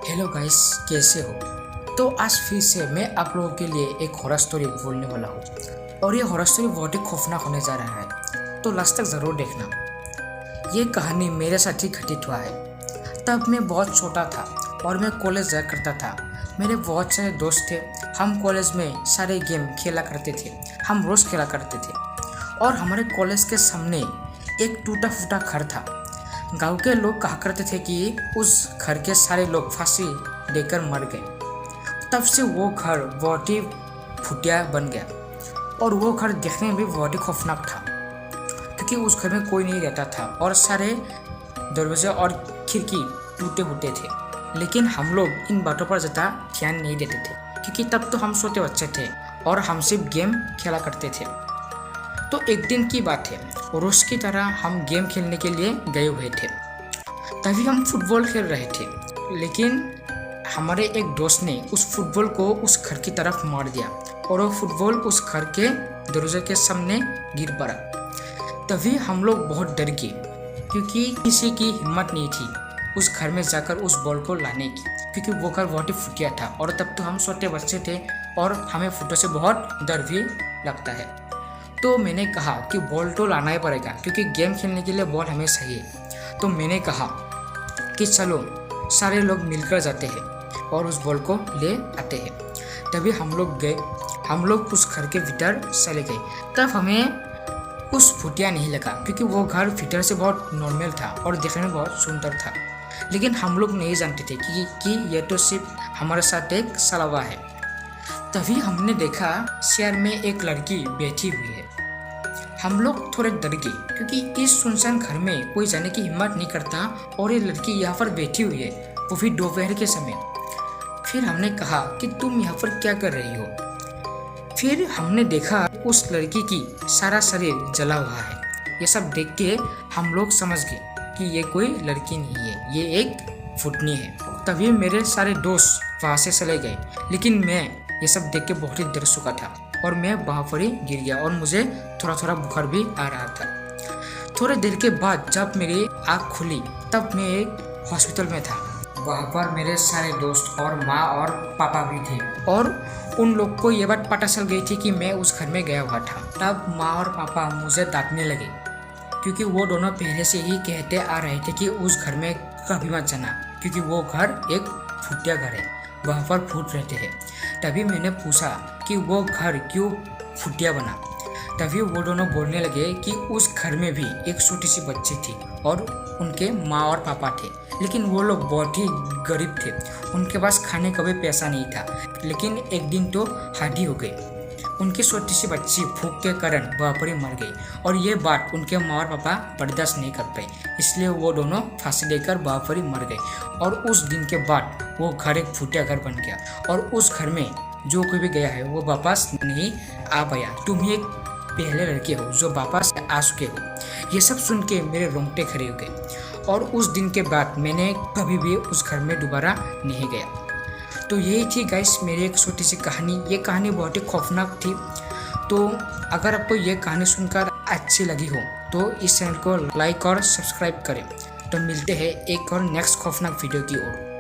Hello guys, कैसे हो? तो आज फिर से मैं आप लोगों के लिए एक हॉरर स्टोरी बोलने वाला हूँ और ये हॉरर स्टोरी बहुत ही खौफनाक होने जा रहा है, तो लास्ट तक ज़रूर देखना। ये कहानी मेरे साथ ही घटित हुआ है। तब मैं बहुत छोटा था और मैं कॉलेज जाया करता था। मेरे बहुत सारे दोस्त थे। हम कॉलेज में सारे गेम खेला करते थे। हम रोज़ खेला करते थे और हमारे कॉलेज के सामने एक टूटा फूटा घर था। गांव के लोग कहा करते थे कि उस घर के सारे लोग फांसी देकर मर गए। तब से वो घर बहुत ही फुटिया बन गया और वो घर देखने में भी बहुत ही खौफनाक था, क्योंकि उस घर में कोई नहीं रहता था और सारे दरवाजे और खिड़की टूटे फूटे थे। लेकिन हम लोग इन बातों पर ज़्यादा ध्यान नहीं देते थे, क्योंकि तब तो हम छोटे बच्चे थे और हम सिर्फ गेम खेला करते थे। तो एक दिन की बात है, रोज की तरह हम गेम खेलने के लिए गए हुए थे। तभी हम फुटबॉल खेल रहे थे, लेकिन हमारे एक दोस्त ने उस फुटबॉल को उस घर की तरफ मार दिया और वो फुटबॉल उस घर के दरवाजे के सामने गिर पड़ा। तभी हम लोग बहुत डर गए, क्योंकि किसी की हिम्मत नहीं थी उस घर में जाकर उस बॉल को लाने की, क्योंकि वो घर बहुत ही फुटिया था और तब तो हम छोटे बच्चे थे और हमें फुटों से बहुत डर भी लगता है। तो मैंने कहा कि बॉल तो लाना ही पड़ेगा, क्योंकि गेम खेलने के लिए बॉल हमें चाहिए। तो मैंने कहा कि चलो सारे लोग मिलकर जाते हैं और उस बॉल को ले आते हैं। तभी हम लोग गए। हम लोग उस घर के भीतर चले गए। तब हमें उस फुटिया नहीं लगा, क्योंकि वो घर भीतर से बहुत नॉर्मल था और देखने में बहुत सुंदर था। लेकिन हम लोग नहीं जानते थे कि यह तो सिर्फ हमारे साथ एक सलावा है। तभी हमने देखा शेयर में एक लड़की बैठी हुई है। हम लोग थोड़े डर गए, क्योंकि इस सुनसान घर में कोई जाने की हिम्मत नहीं करता और ये लड़की यहाँ पर बैठी हुई है, वो भी दोपहर के समय। फिर हमने कहा कि तुम यहाँ पर क्या कर रही हो? फिर हमने देखा उस लड़की की सारा शरीर जला हुआ है। ये सब देख के हम लोग समझ गए कि ये कोई लड़की नहीं है, ये एक फुटनी है। तभी मेरे सारे दोस्त वहाँ से चले गए, लेकिन मैं ये सब देख के बहुत ही डर चुका था और मैं वहाँ पर ही गिर गया और मुझे थोड़ा थोड़ा बुखार भी आ रहा था। थोड़ी देर के बाद जब मेरी आँख खुली, तब मैं एक हॉस्पिटल में था। वहाँ पर मेरे सारे दोस्त और माँ और पापा भी थे और उन लोग को ये बात पता चल गई थी कि मैं उस घर में गया हुआ था। तब माँ और पापा मुझे डांटने लगे, क्योंकि वो दोनों पहले से ही कहते आ रहे थे कि उस घर में कभी मत जाना, क्योंकि वो घर एक फुटिया घर है, वहाँ पर भूत रहते हैं। तभी मैंने पूछा कि वो घर क्यों फुटिया बना। तभी वो दोनों बोलने लगे कि उस घर में भी एक छोटी सी बच्ची थी और उनके माँ और पापा थे, लेकिन वो लोग बहुत ही गरीब थे। उनके पास खाने का भी पैसा नहीं था। लेकिन एक दिन तो हादी हो गई। उनकी छोटी सी बच्ची भूख के कारण वहाँ पर ही मर गई और ये बात उनके माँ और पापा बर्दाश्त नहीं कर पाए, इसलिए वो दोनों फांसी देकर वहाँ पर ही मर गए। और उस दिन के बाद वो घर एक फुटिया घर बन गया और उस घर में जो कोई भी गया है वो वापस नहीं आ पाया। तुम ही एक पहले लड़के हो जो वापस आ चुके हो। ये सब सुन के मेरे रोंगटे खड़े हो गए और उस दिन के बाद मैंने कभी भी उस घर में दोबारा नहीं गया। तो यही थी गाइस मेरी एक छोटी सी कहानी। ये कहानी बहुत ही खौफनाक थी। तो अगर आपको ये कहानी सुनकर अच्छी लगी हो तो इस चैनल को लाइक और सब्सक्राइब करें। तो मिलते हैं एक और नेक्स्ट खौफनाक वीडियो की ओर।